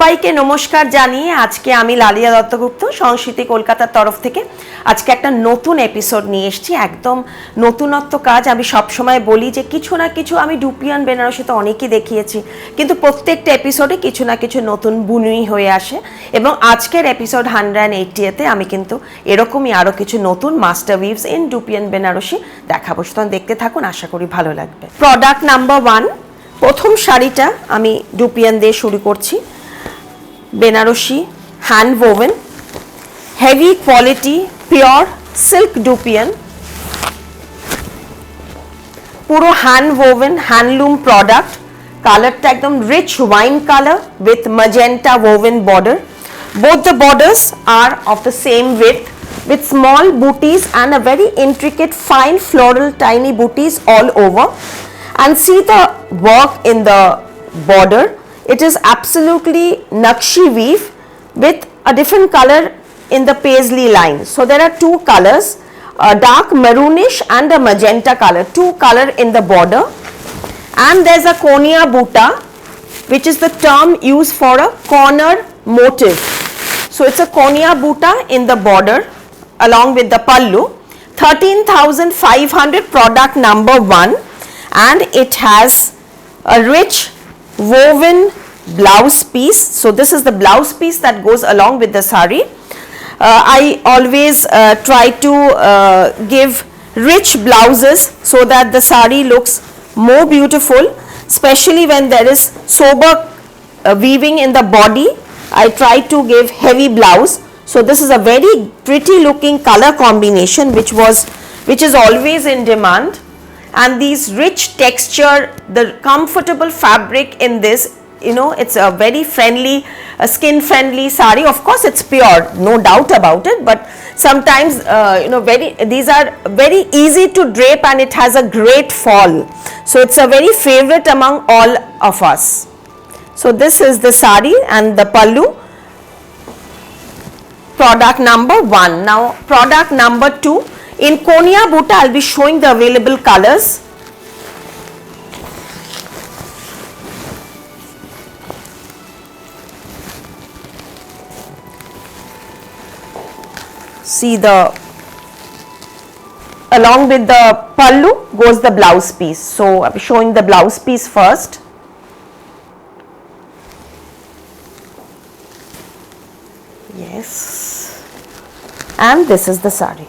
সবাইকে নমস্কার জানিয়ে আজকে আমি লালিয়া দত্তগুপ্ত সংস্কৃতি কলকাতার তরফ থেকে আজকে একটা নতুন এপিসোড নিয়ে এসেছি। একদম নতুনত্ব কাজ। আমি সবসময় বলি যে কিছু না কিছু আমি ডুপিয়ান বেনারসিতে অনেকই দেখিয়েছি, কিন্তু প্রত্যেকটা এপিসোডে কিছু না কিছু নতুন বুনুই হয়ে আসে এবং আজকের এপিসোড 180-তে আমি কিন্তু এরকমই আরও কিছু নতুন master weaves in dupion Banarasi দেখাবো। সুতরাং দেখতে থাকুন, আশা করি ভালো লাগবে। প্রোডাক্ট নাম্বার 1, প্রথম শাড়িটা আমি ডুপিয়ান দিয়ে শুরু করছি। Banarasi hand woven, heavy quality pure silk dupion, পুরো হ্যান্ড ওভেন হ্যান্ডলুম প্রোডাক্ট। কালারটা একদম rich wine colour with magenta woven border. Both the borders are of the same width with small booties and a very intricate fine floral tiny booties all over. And see the work in the border. It is absolutely Nakshi weave with a different color in the paisley line. So there are two colors, a dark maroonish and a magenta color, two color in the border. And there's a Konya Butta, which is the term used for a corner motif. So it's a Konya Butta in the border along with the pallu. 13,500 product number 1, and it has a rich woven blouse piece. So this is the blouse piece that goes along with the sari. I always try to give rich blouses so that the sari looks more beautiful, especially when there is sober weaving in the body. I try to give heavy blouse. So this is a very pretty looking color combination which is always in demand. And these rich texture, the comfortable fabric in this, it's a very friendly, skin friendly sari. Of course it's pure, no doubt about it, but sometimes these are very easy to drape and it has a great fall. So it's a very favorite among all of us. So this is the sari and the pallu. Product number 1. Now product number 2. In Konya Butta, I'll be showing the available colors. See, along with the pallu goes the blouse piece. So I'll be showing the blouse piece first. Yes, and this is the sari.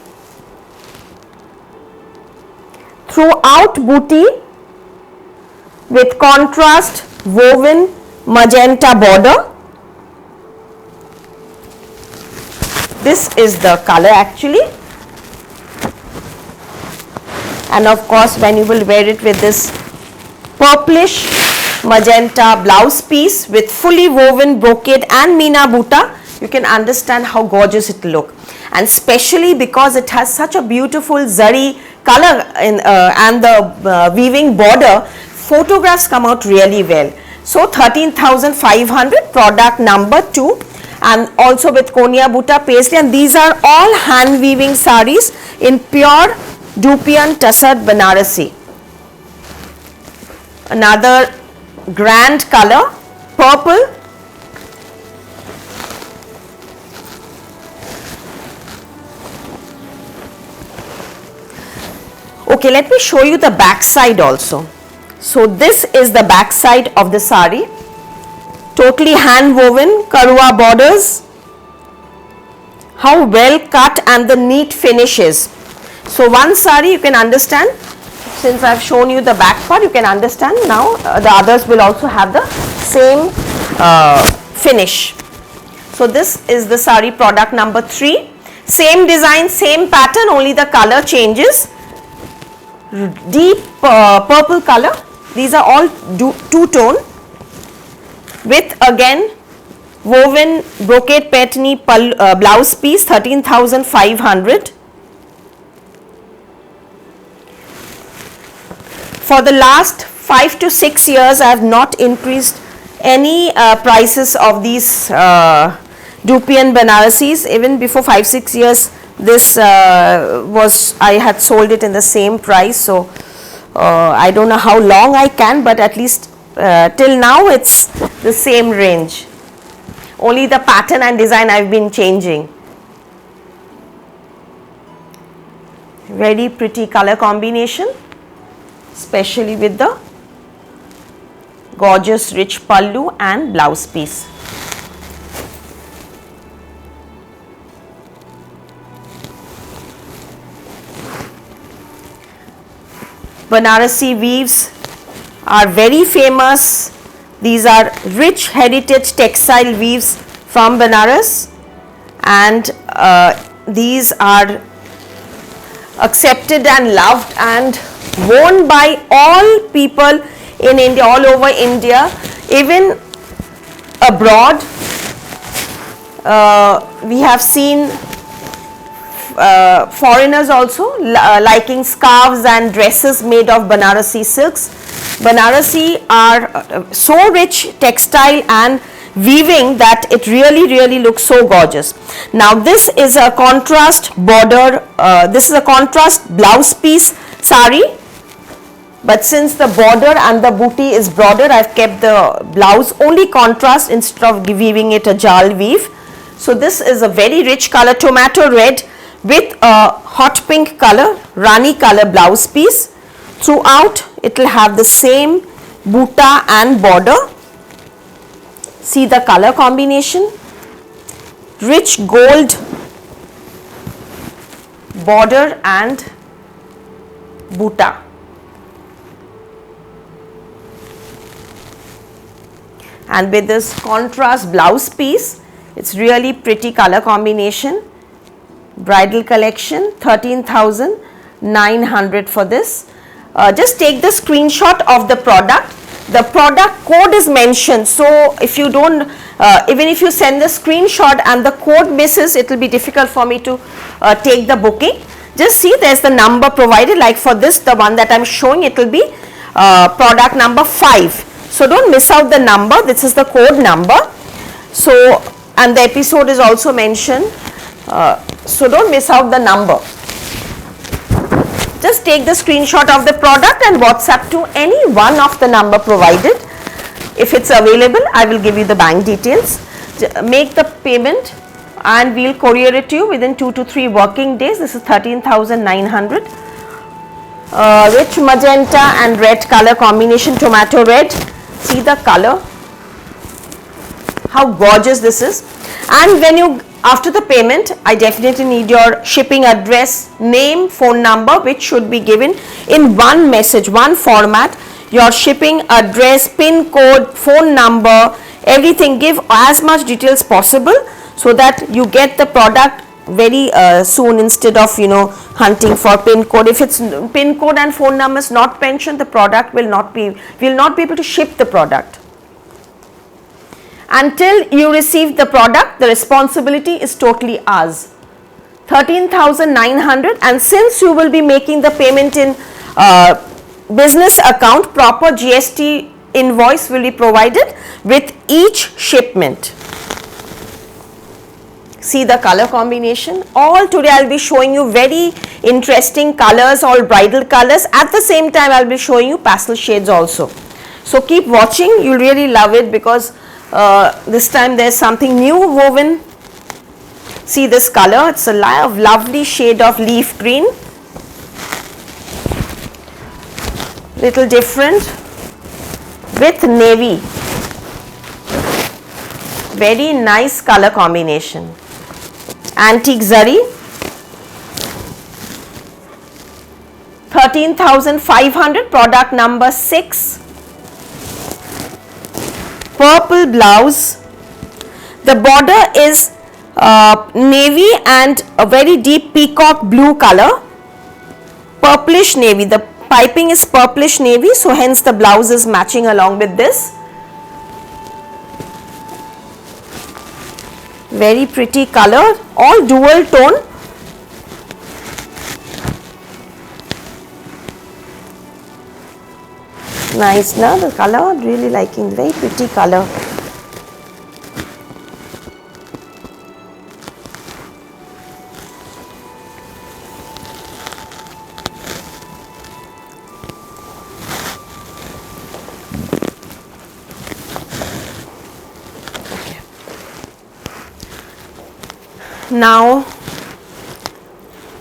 Throughout booty with contrast woven magenta border. This is the color actually, and of course when you will wear it with this purplish magenta blouse piece with fully woven brocade and Meena Butta, you can understand how gorgeous it will look. And especially because it has such a beautiful zari color and the weaving border, photographs come out really well. So 13,500 product number 2, and also with Konya Butta paisley, and these are all hand weaving saris in pure Dupian Tassad Banarasi. Another grand color, purple. Okay, let me show you the back side also. So this is the back side of the sari, totally hand woven karwa borders. How well cut and the neat finishes. So one sari you can understand, since I have shown you the back part, you can understand now the others will also have the same finish. So this is the sari product number 3. Same design, same pattern, only the color changes. Deep purple color. These are all two-tone with again woven brocade patni blouse piece, 13,500. For the last 5 to 6 years, I have not increased any prices of these Dupian Banarasis. Even before 5-6 years, this I had sold it in the same price. So I don't know how long I can, but at least till now it's the same range. only the pattern and design I've been changing. Very pretty color combination, especially with the gorgeous rich pallu and blouse piece. Banarasi weaves are very famous. These are rich heritage textile weaves from Banaras, and these are accepted and loved and worn by all people in India, all over India, even abroad. We have seen foreigners also liking scarves and dresses made of Banarasi silks. Banarasi are so rich textile and weaving that it really looks so gorgeous. Now this is a contrast border, this is a contrast blouse piece sari, but since the border and the booty is broader, I have kept the blouse only contrast instead of weaving it a jal weave. So this is a very rich color, tomato red with a hot pink color, rani color blouse piece. Throughout it will have the same buta and border. See the color combination, rich gold border and buta. And with this contrast blouse piece, it's really pretty color combination. Bridal collection, 13,900 for this. Just take the screenshot of the product. The product code is mentioned, so if you don't, even if you send the screenshot and the code misses, it will be difficult for me to take the booking. Just see there's the number provided, like for this, the one that I'm showing, it will be product number 5. So don't miss out the number, this is the code number. So, and the episode is also mentioned, so don't miss out the number. Just take the screenshot of the product and WhatsApp to any one of the number provided. If it's available, I will give you the bank details. Make the payment and we'll courier it to you within 2 to 3 working days. This is 13,900. Rich magenta and red color combination, tomato red. See the color, how gorgeous this is. And when you, after the payment, I definitely need your shipping address, name, phone number, which should be given in one message, one format. Your shipping address, pin code, phone number, everything. Give as much details possible so that you get the product very soon, instead of hunting for pin code. If it's pin code and phone numbers not mentioned, the product will not be able to ship the product. Until you receive the product, the responsibility is totally ours. 13,900, and since you will be making the payment in business account, proper GST invoice will be provided with each shipment. See the color combination. All today I will be showing you very interesting colors, all bridal colors. At the same time I will be showing you pastel shades also. So keep watching, you will really love it, because this time there is something new woven. See this color, it's a lovely shade of leaf green, little different with navy. Very nice color combination. Antique zari, 13,500, product number 6. Purple blouse. The border is navy and a very deep peacock blue color, purplish navy. The piping is purplish navy, so hence the blouse is matching along with this. Very pretty color, all dual tone. Nice now, the color, really liking, very pretty color. Now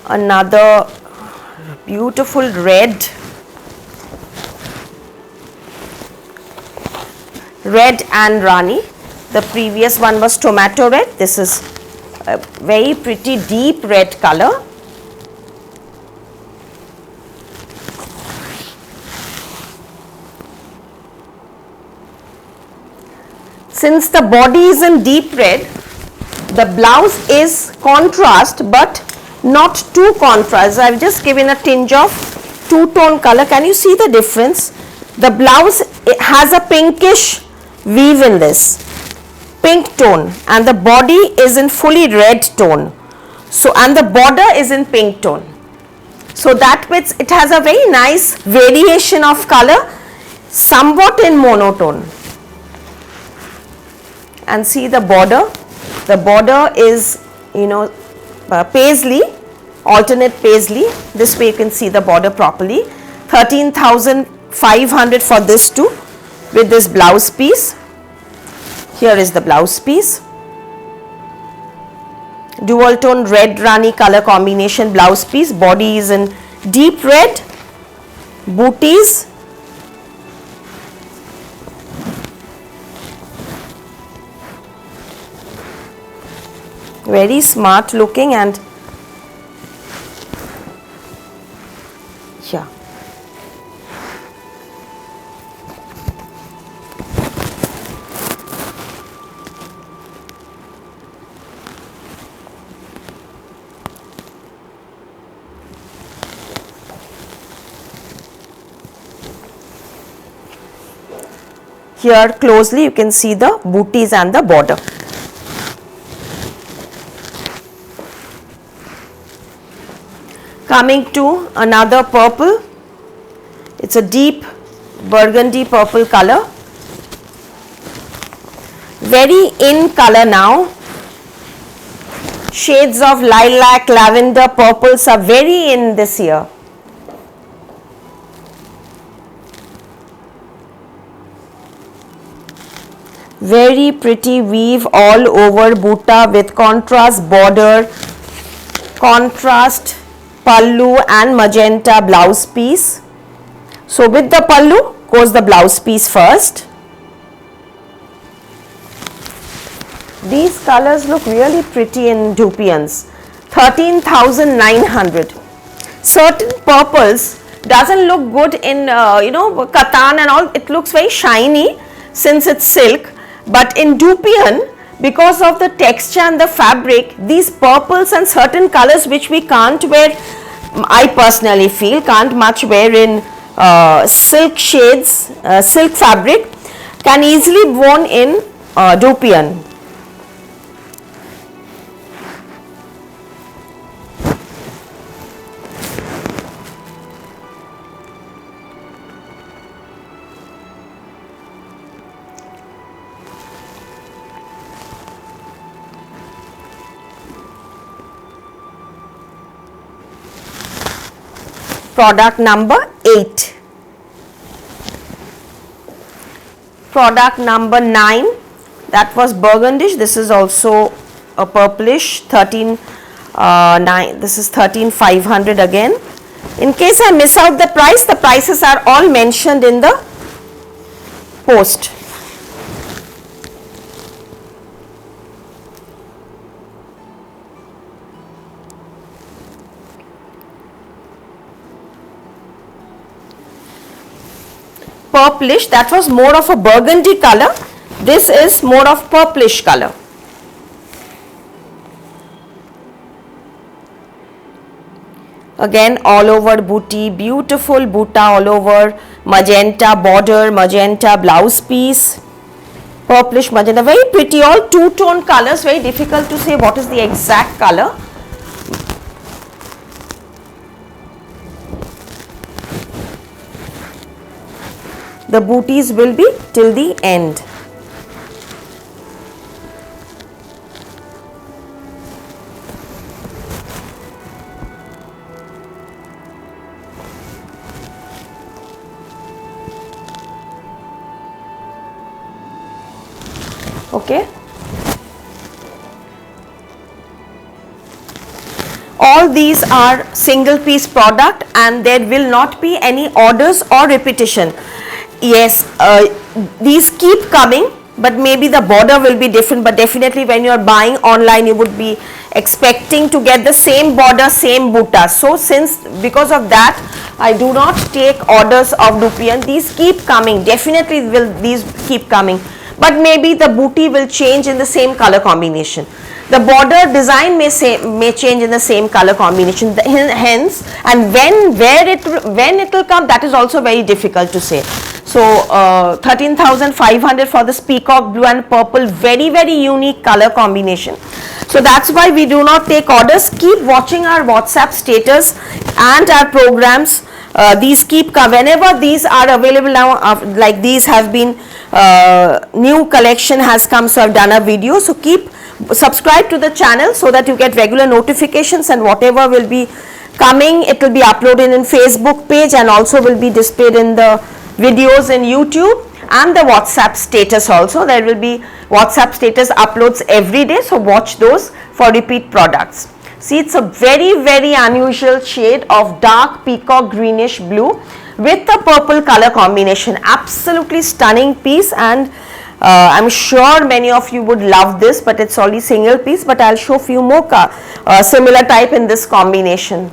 another beautiful red and Rani. The previous one was tomato red. This is a very pretty deep red color. Since the body is in deep red, the blouse is contrast but not too contrast. I have just given a tinge of two-tone color. Can you see the difference? The blouse has a pinkish weave in this, pink tone, and the body is in fully red tone. So, and the border is in pink tone. So that means it has a very nice variation of color, somewhat in monotone. And see the border. The border is, paisley, alternate paisley. This way you can see the border properly. 13,500 for this too, with this blouse piece. Here is the blouse piece. Dual tone red Rani color combination blouse piece. Body is in deep red. Booties. Very smart looking, and yeah. Here closely you can see the booties and the border. Coming to another purple, it's a deep burgundy purple color, very in color now. Shades of lilac, lavender, purples are very in this year. Very pretty weave all over butta with contrast border, contrast pallu and magenta blouse piece. So with the pallu goes the blouse piece first. These colors look really pretty in Dupions. 13,900. Certain purples doesn't look good in katan and all. It looks very shiny since it's silk, but in Dupion, because of the texture and the fabric, these purples and certain colors which we can't wear, I personally feel can't much wear in silk shades, silk fabric, can easily be worn in Dupion. Product number 8. Product number 9, that was burgundish. This is also a purplish. 13,900. This is 13,500 again. In case I miss out the price, the prices are all mentioned in the post. Purplish, that was more of a burgundy color. This is more of purplish color. Again all over booty, beautiful butta all over, magenta border, magenta blouse piece, purplish magenta, very pretty, all two-tone colors, very difficult to say what is the exact color. The booties will be till the end. Okay. all these are single piece product and there will not be any orders or repetition. Yes, these keep coming, but maybe the border will be different, but definitely when you are buying online you would be expecting to get the same border, same butta. So because of that I do not take orders of dupion. These keep coming, definitely will these keep coming, but maybe the booty will change in the same color combination. The border design may change in the same color combination, hence, and when it will come, that is also very difficult to say. So 13,500 for this peacock blue and purple, very unique color combination. So that's why we do not take orders. Keep watching our WhatsApp status and our programs. These keep whenever these are available now, like these have been new collection has come, so I've done a video. So keep subscribe to the channel so that you get regular notifications, and whatever will be coming, it will be uploaded in Facebook page and also will be displayed in the videos in YouTube and the WhatsApp status also. There will be WhatsApp status uploads every day, so watch those for repeat products. See, it's a very unusual shade of dark peacock greenish blue with the purple color combination. Absolutely stunning piece, and I'm sure many of you would love this, but it's only single piece, but I'll show few more similar type in this combination.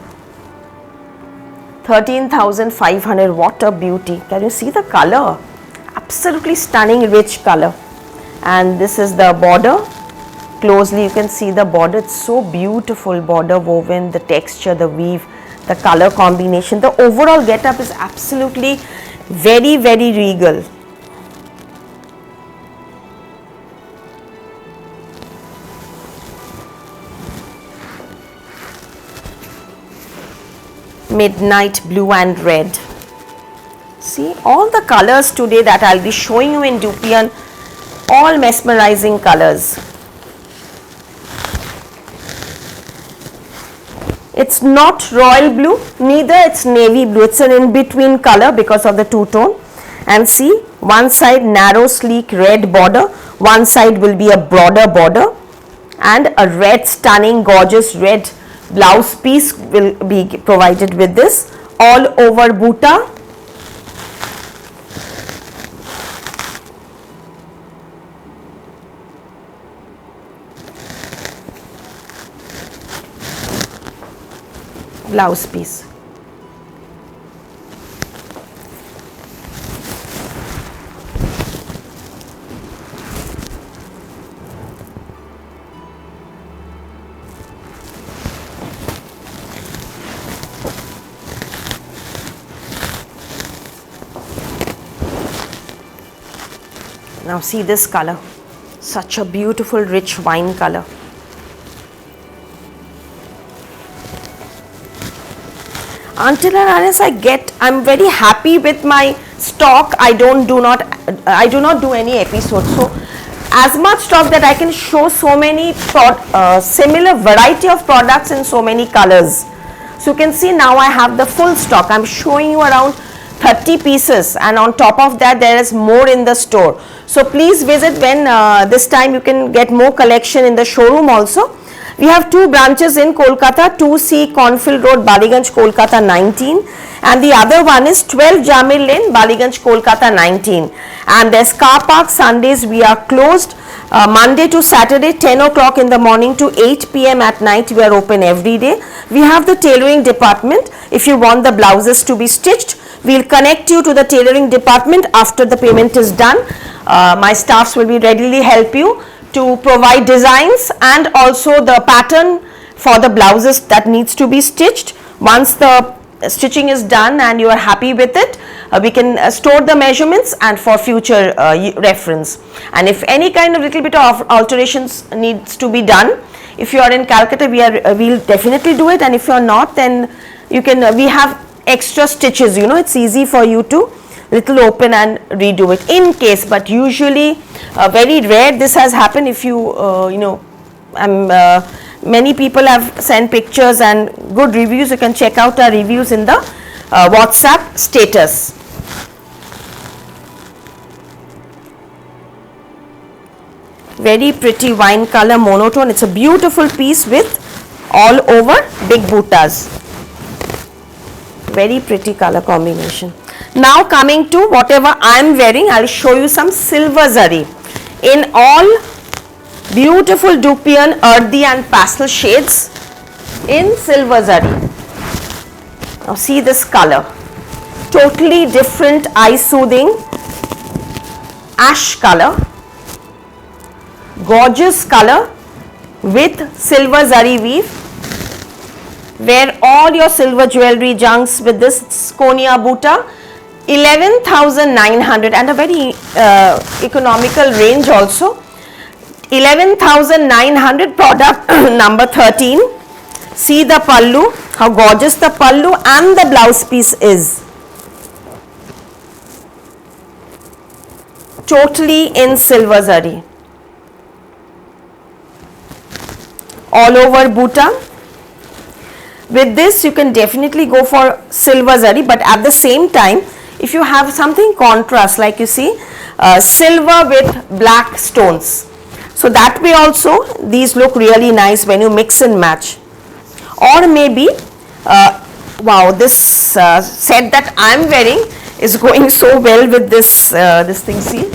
13,500, what a beauty. Can you see the color? Absolutely stunning rich color. And this is the border. Closely you can see the border. It's so beautiful border woven, the texture, the weave, the color combination. The overall get-up is absolutely very regal. Midnight blue and red. See, all the colors today that I'll be showing you in Dupion, all mesmerizing colors. It's not royal blue, neither it's navy blue. It's an in-between color because of the two-tone. And see, one side narrow sleek red border, one side will be a broader border, and a red stunning gorgeous red blouse piece will be provided with this, all over butta. Blouse piece. Now see this color, such a beautiful rich wine color. Until and unless I'm very happy with my stock, I do not do any episodes. So as much stock that I can show so many similar variety of products in so many colors. So you can see now I have the full stock. I'm showing you around 30 pieces, and on top of that there is more in the store. So please visit when this time you can get more collection in the showroom also. We have two branches in Kolkata, 2C Cornfield Road, Baliganj, Kolkata 19, and the other one is 12 Jamir Lane, Baliganj, Kolkata 19. And there's car park. Sundays we are closed. Monday to Saturday 10 o'clock in the morning to 8 p.m. at night we are open every day. We have the tailoring department. If you want the blouses to be stitched, we'll connect you to the tailoring department after the payment is done. My staffs will be readily help you to provide designs and also the pattern for the blouses that needs to be stitched. Once the stitching is done and you are happy with it, we can store the measurements and for future reference. And if any kind of little bit of alterations needs to be done, if you are in Calcutta, we'll definitely do it, and if you are not, then you can we have extra stitches, it's easy for you to little open and redo it in case, but usually very rare this has happened. If you many people have sent pictures and good reviews. You can check out our reviews in the WhatsApp status. Very pretty wine color monotone. It's a beautiful piece with all over, big buttas. Very pretty color combination. Now coming to whatever I am wearing, I will show you some silver zari in all beautiful Dupion earthy and pastel shades in silver zari. Now see this color, totally different eye soothing ash color, gorgeous color with silver zari weave. Wear all your silver jewelry junks with this Konya Butta. 11,900 and a very economical range also. 11,900, product number 13. See the pallu, how gorgeous the pallu and the blouse piece is. Totally in silver zari. All over Butta. With this you can definitely go for silver zari, but at the same time if you have something contrast, like you see silver with black stones, so that way also these look really nice when you mix and match. Or maybe wow, this set that I am wearing is going so well with this this thing. See,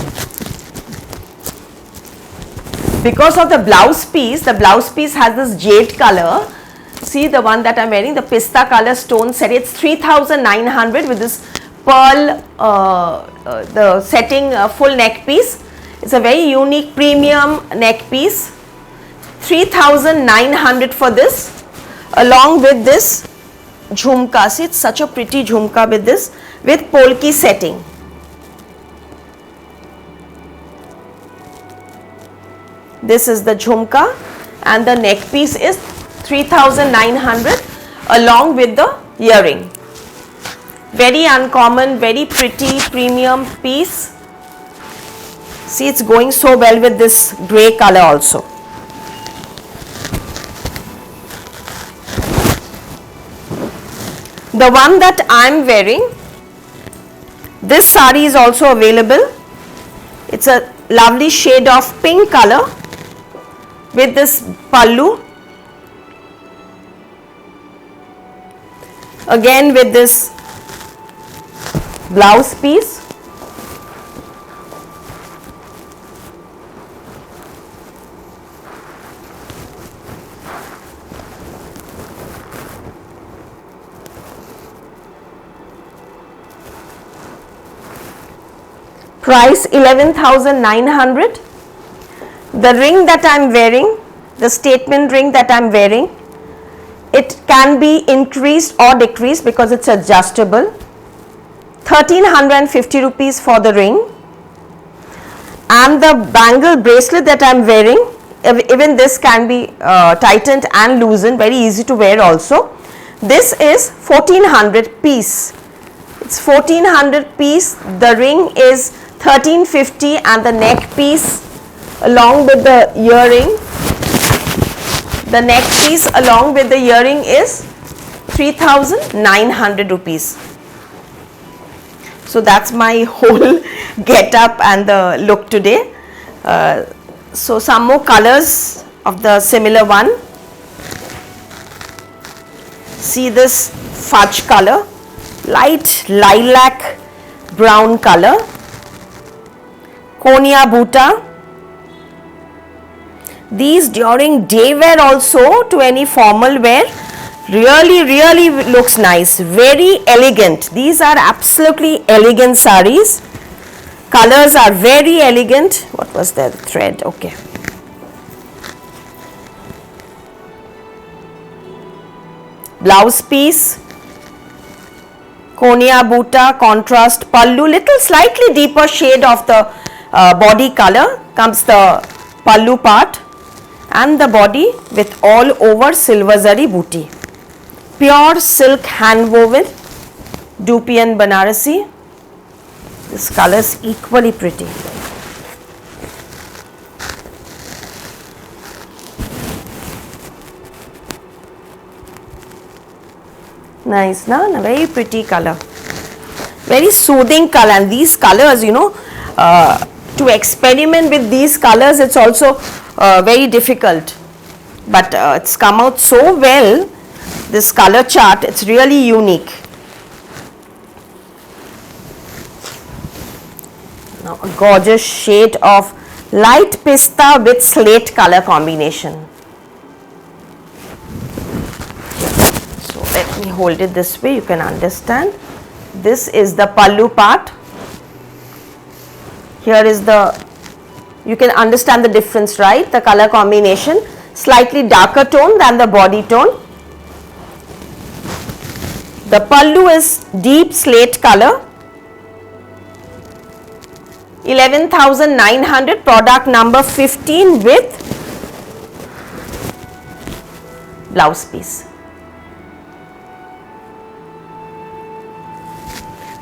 because of the blouse piece has this jade color. See the one that I am wearing, the pista color stone set. It's 3,900 with this pearl the setting full neck piece. It's a very unique premium neck piece. 3,900 for this, along with this jhumka. See, it's such a pretty jhumka with this, with polki setting. This is the jhumka and the neck piece is 3,900 along with the earring. Very uncommon, very pretty premium piece. See, it's going so well with this grey color also. The one that I am wearing, this sari is also available. It's a lovely shade of pink color with this pallu. Again with this blouse piece. Price 11,900. The ring that I am wearing, the statement ring that I am wearing, it can be increased or decreased because it's adjustable. 1,350 rupees for the ring. And the bangle bracelet that I am wearing, even this can be tightened and loosened, very easy to wear also. This is 1,400 piece. It's 1,400 piece. The ring is 1,350 and the neck piece along with the earring. The neck piece along with the earring is 3,900 rupees. So that's my whole get up and the look today. So some more colors of the similar one. See this fudge color, light lilac brown color, Konya Butta. These during day wear also to any formal wear, really looks nice, very elegant. These are absolutely elegant saris. Colors are very elegant. What was the thread? Okay. Blouse piece, Konya Butta, contrast pallu, little slightly deeper shade of the body color comes the pallu part, and the body with all over silver zari booty. Pure silk hand woven, Dupion Banarasi. This color is equally pretty. Nice, na? Very pretty color. Very soothing color, and these colors, you know, to experiment with these colors, it's also very difficult. but it's come out so well, this color chart, it's really unique. Now a gorgeous shade of light pista with slate color combination. So let me hold it this way, you can understand. This is the pallu part. Here is the, you can understand the difference, right? The color combination, slightly darker tone than the body tone. The pallu is deep slate color. 11,900, product number 15 with blouse piece.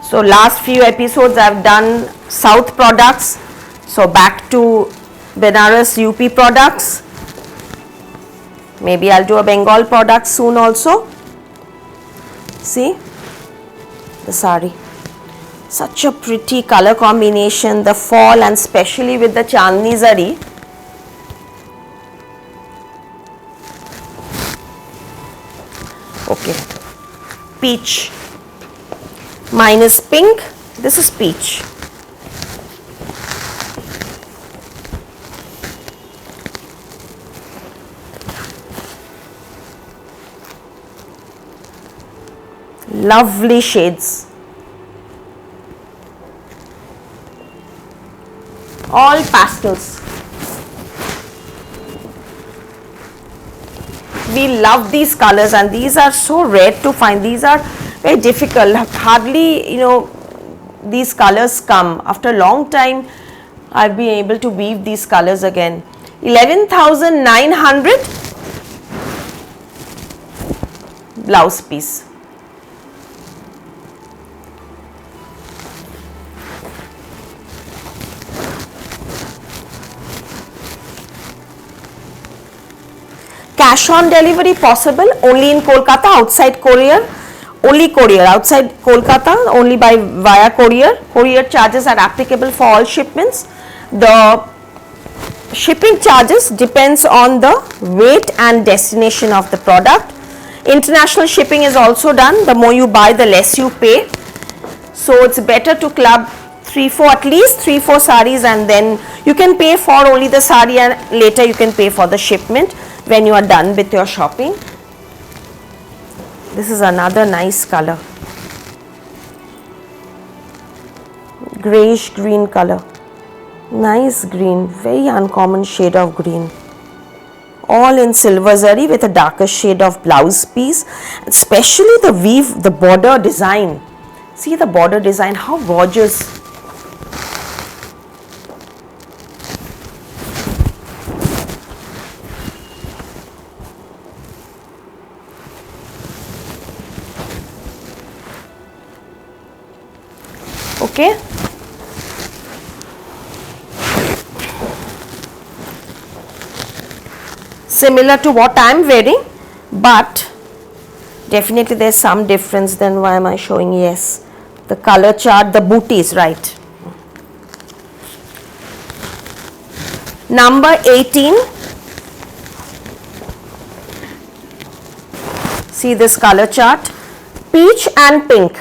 So last few episodes I have done South products. So back to Benares UP products. Maybe I'll do a Bengal product soon also. See the sari. Such a pretty color combination, the fall and especially with the Chandni Zari. Okay, peach minus pink, this is peach. Lovely shades. All pastels. We love these colors and these are so rare to find. These are very difficult. Hardly, you know, these colors come. After a long time, I've been able to weave these colors again. 11,900 blouse piece. Cash on delivery possible only in Kolkata, outside courier, only courier, outside Kolkata only by via courier. Courier charges are applicable for all shipments. The shipping charges depends on the weight and destination of the product. International shipping is also done. The more you buy, the less you pay. So it's better to club at least 3-4 saris, and then you can pay for only the sari and later you can pay for the shipment when you are done with your shopping. This is another nice color, grayish green color, nice green, very uncommon shade of green, all in silver zari with a darker shade of blouse piece, especially the weave, the border design. See the border design, how gorgeous. Okay, similar to what I am wearing, but definitely there is some difference. Then why am I showing? Yes, the color chart, the booty is right. Number 18, see this color chart, peach and pink.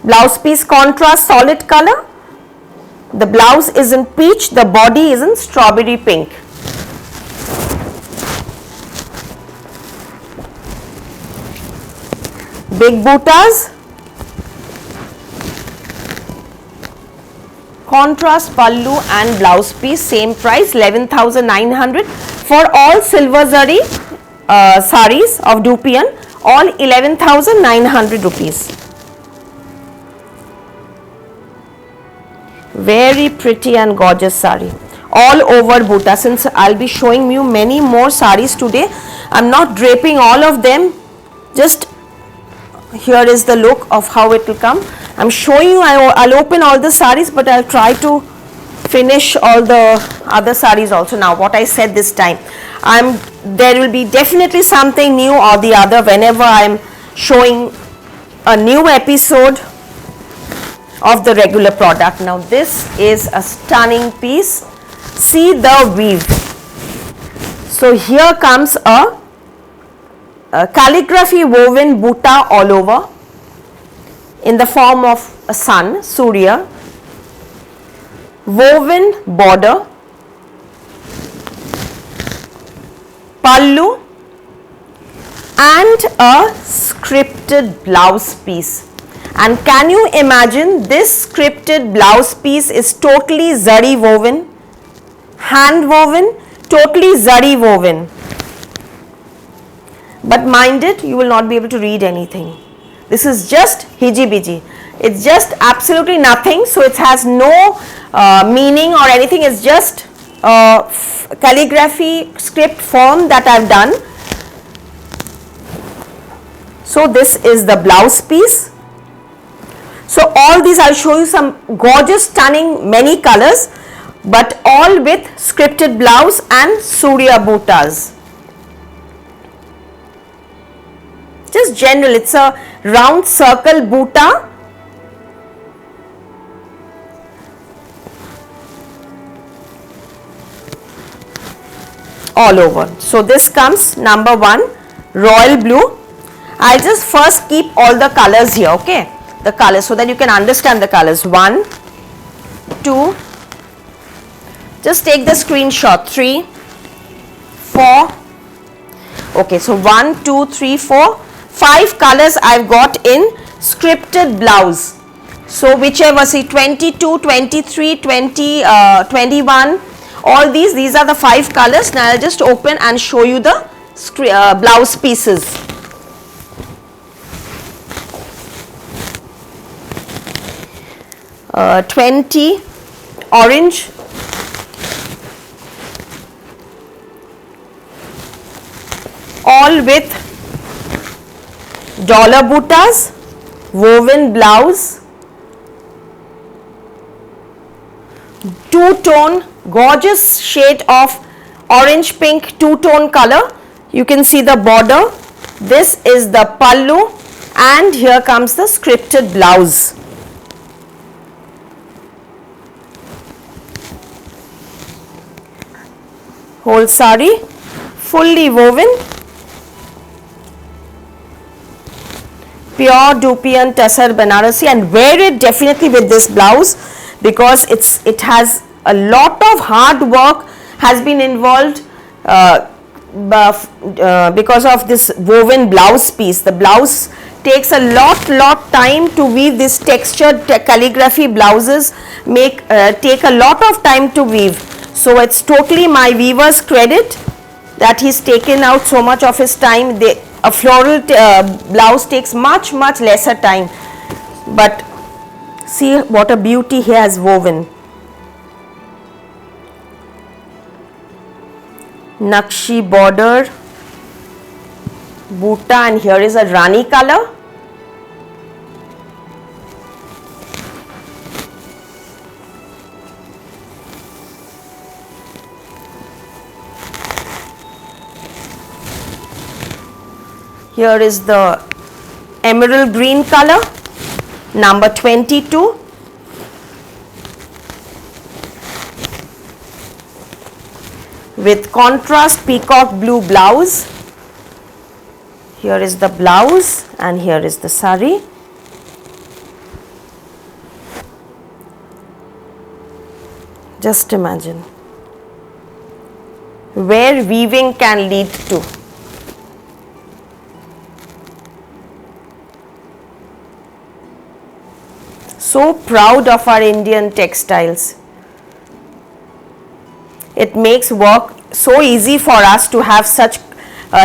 Blouse piece contrast solid color. The blouse is in peach, the body is in strawberry pink. Big bootas. Contrast pallu and blouse piece, same price 11,900 for all silver zari saris of Dupion, all 11,900 rupees. Very pretty and gorgeous sari, all over butta. Since I'll be showing you many more saris today, I'm not draping all of them, just here is the look of how it will come. I'm showing you, I'll open all the saris, but I'll try to finish all the other saris also. Now what I said this time, there will be definitely something new or the other whenever I'm showing a new episode of the regular product. Now this is a stunning piece. See the weave. So here comes a calligraphy woven buta all over in the form of a sun, Surya, woven border, pallu, and a scripted blouse piece. And can you imagine, this scripted blouse piece is totally zari woven, hand woven, totally zari woven. But mind it, you will not be able to read anything. This is just hiji-biji. It's just absolutely nothing. So it has no meaning or anything. It's just calligraphy script form that I've done. So this is the blouse piece. So all these, I'll show you some gorgeous, stunning, many colors, but all with scripted blouse and Surya butas. Just general, it's a round circle buta. All over. So this comes number 1, royal blue. I'll just first keep all the colors here, okay? The colors, so that you can understand the colors. 1, 2, just take the screenshot. 3, 4. Okay, so 1, 2, 3, 4, 5 colors I've got in scripted blouse. So whichever, see 22, 23, 20, 21, all these are the 5 colors. Now I'll just open and show you the blouse pieces. 20 orange, all with dollar butas, woven blouse, two-tone gorgeous shade of orange pink two-tone color. You can see the border. This is the pallu, and here comes the scripted blouse. Whole sari, fully woven, pure Dupian Tussar Banarasi, and wear it definitely with this blouse, because it has a lot of hard work has been involved because of this woven blouse piece. The blouse takes a lot time to weave. This textured calligraphy blouses take a lot of time to weave. So it's totally my weaver's credit that he's taken out so much of his time. A floral blouse takes much lesser time, but see what a beauty he has woven. Nakshi border, buta, and here is a rani color. Here is the emerald green color, number 22. With contrast peacock blue blouse. Here is the blouse and here is the sari. Just imagine where weaving can lead to. So proud of our Indian textiles. It makes work so easy for us to have such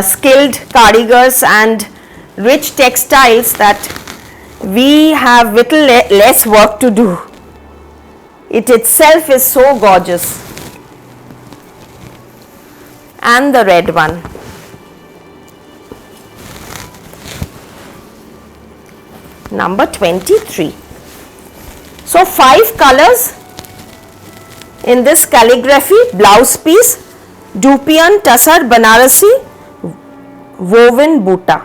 skilled karigars and rich textiles that we have little less work to do. It itself is so gorgeous. And the red one. Number 23. So 5 colors in this calligraphy blouse piece, Dupian Tussar Banarasi woven buta.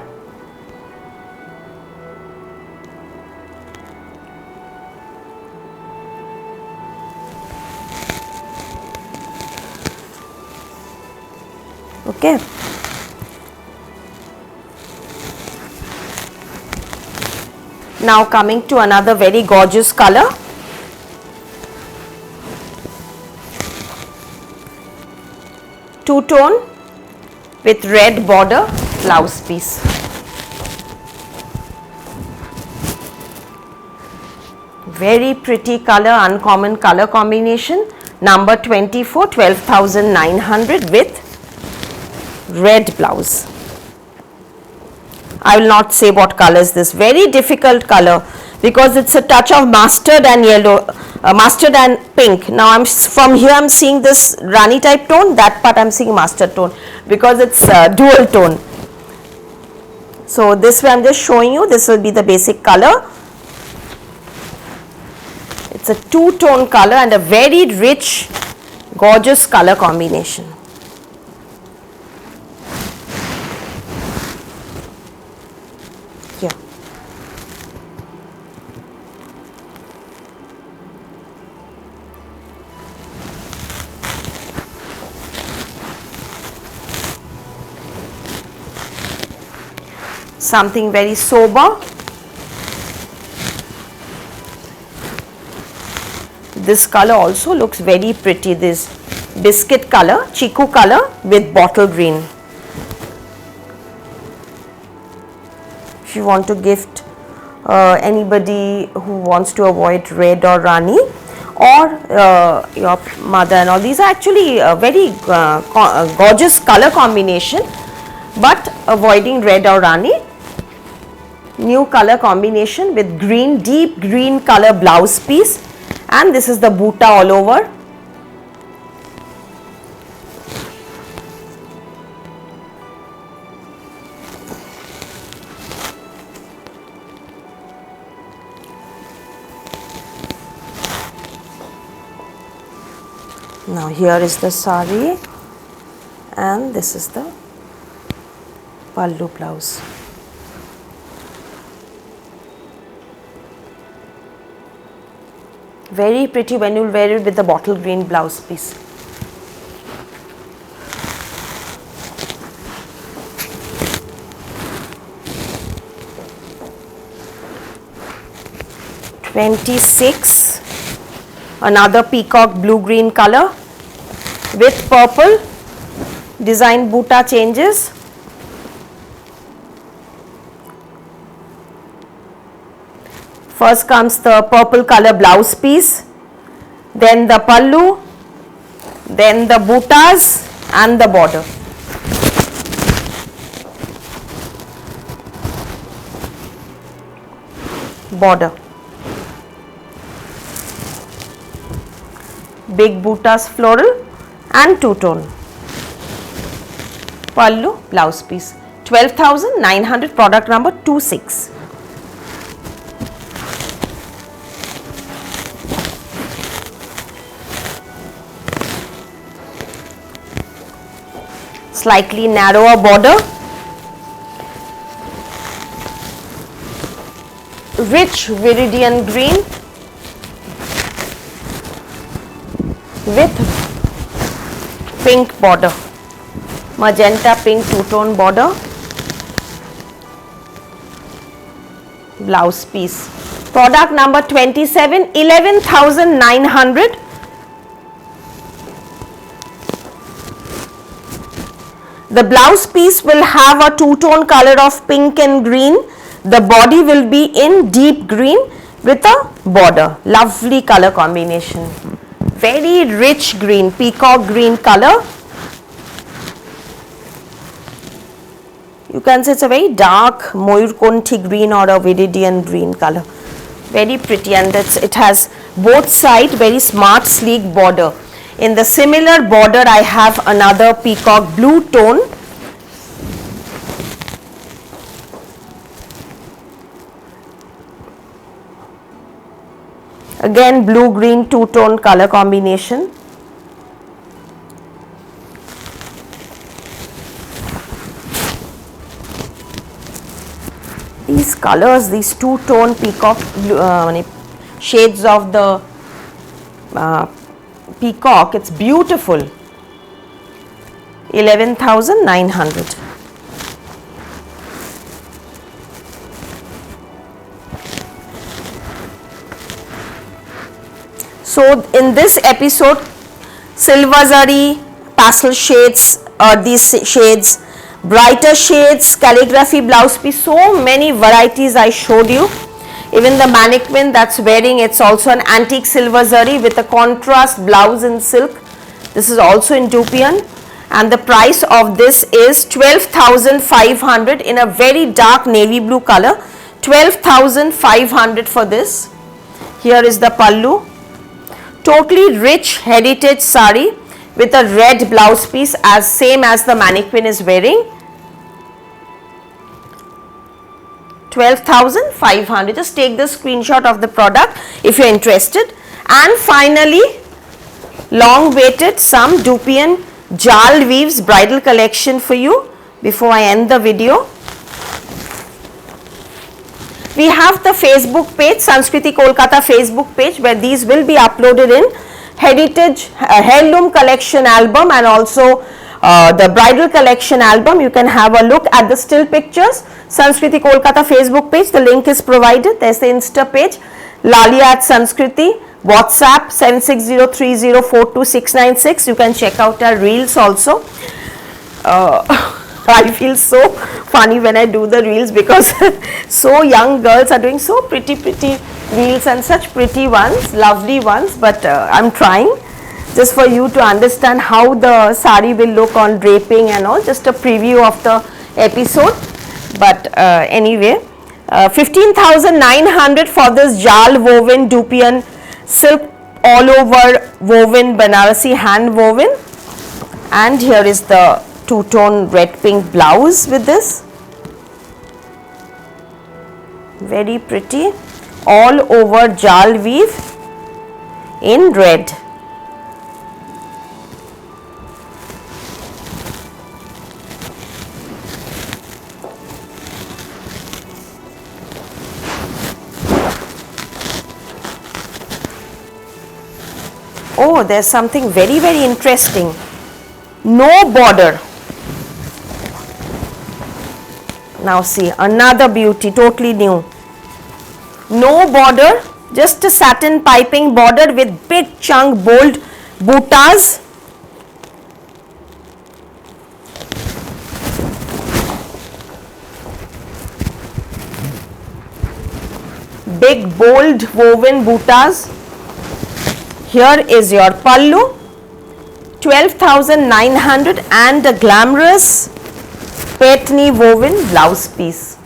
Okay. Now coming to another very gorgeous color. Two-tone with red border blouse piece. Very pretty color, uncommon color combination. Number 24, 12,900 with red blouse. I will not say what color is this. Very difficult color because it's a touch of mustard and yellow, mustard and pink. Now from here I'm seeing this Rani type tone, that part I'm seeing mustard tone because it's dual tone. So this way I'm just showing you, this will be the basic color. It's a two-tone color and a very rich, gorgeous color combination. Here. Something very sober. This color also looks very pretty, this biscuit color, chiku color with bottle green. If you want to gift anybody who wants to avoid red or Rani, or your mother and all, these are actually a very gorgeous color combination, but avoiding red or Rani. New color combination with green, deep green color blouse piece. And this is the buta all over. Now here is the sari and this is the pallu blouse. Very pretty when you wear it with the bottle green blouse piece. (26) another peacock blue green color with purple design buta changes. First comes the purple color blouse piece, then the pallu, then the butas and the border. Border. Big butas floral and two-tone. Pallu blouse piece. 12,900, product number 26. Slightly narrower border, rich viridian green with pink border, magenta pink two-tone border, blouse piece. Product number 27, 11,900. The blouse piece will have a two-tone color of pink and green. The body will be in deep green with a border. Lovely color combination. Very rich green, peacock green color. You can say it's a very dark Mayurkonthi green or a viridian green color. Very pretty, and it has both sides very smart sleek border. In the similar border I have another peacock blue tone. Again blue green two-tone color combination. These colors, these two-tone peacock blue, shades of the peacock, it's beautiful. 11,900. So in this episode, silver zari, pastel shades, these shades, brighter shades, calligraphy blouse piece, so many varieties I showed you. Even the mannequin that's wearing, it's also an antique silver zari with a contrast blouse in silk. This is also in Dupion, and the price of this is 12,500 in a very dark navy blue color. 12,500 for this. Here is the pallu. Totally rich heritage sari with a red blouse piece as same as the mannequin is wearing. 12,500. Just take the screenshot of the product if you're interested. And finally, long waited some Dupion Jal Weaves bridal collection for you before I end the video. We have the Facebook page, Sanskriti Kolkata Facebook page, where these will be uploaded in heritage heirloom collection album and also the bridal collection album. You can have a look at the still pictures. Sanskriti Kolkata Facebook page, the link is provided. There's the Insta page, Lalia@Sanskriti, WhatsApp 7603042696. You can check out our reels also. I feel so funny when I do the reels because so young girls are doing so pretty reels and such pretty ones, lovely ones, but I'm trying just for you to understand how the sari will look on draping and all, just a preview of the episode. But anyway, 15,900 for this Jal woven Dupion silk all over woven Banarasi hand woven, and here is the two-tone red pink blouse with this, very pretty, all over Jal weave in red. Oh, there's something very interesting. No border. Now see, another beauty, totally new. No border, just a satin piping border with big chunk bold buttas. Big bold woven buttas. Here is your pallu, 12,900, and a glamorous Petni woven blouse piece.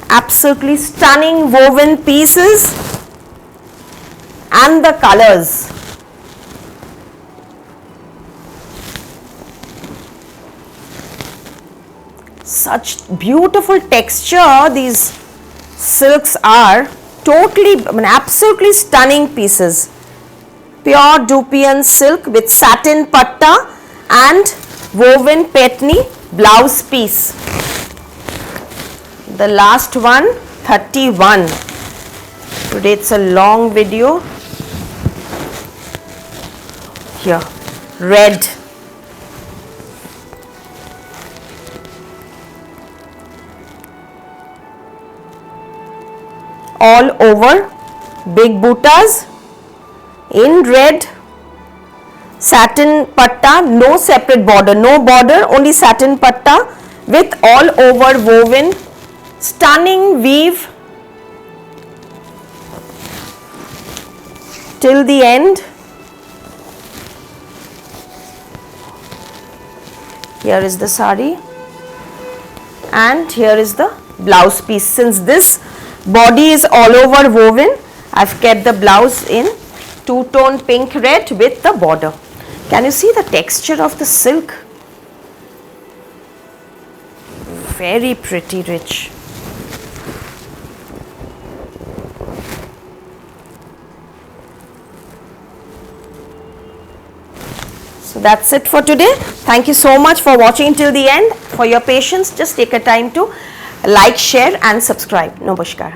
Absolutely stunning woven pieces, and the colors. Such beautiful texture these silks are, totally, absolutely stunning pieces. Pure Dupion silk with satin patta and woven Petni blouse piece. The last one, 31. Today it's a long video. Here, red. All over, big buttas in red, satin patta, no separate border, no border, only satin patta with all over woven, stunning weave till the end. Here is the sari and here is the blouse piece. Since this body is all over woven, I've kept the blouse in two-tone pink red with the border. Can you see the texture of the silk? Very pretty, rich. So that's it for today. Thank you so much for watching till the end. For your patience, just take a time to like, share and subscribe. Namaskar.